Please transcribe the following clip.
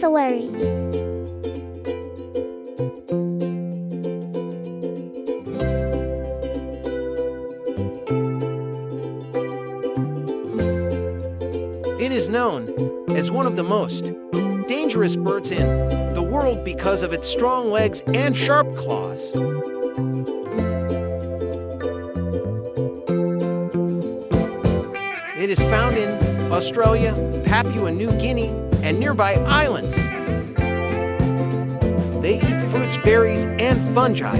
cassowary. It is known as one of the most dangerous birds in the world because of its strong legs and sharp claws. It is found in Australia, Papua New Guinea, and nearby islands. They eat fruits, berries, and fungi.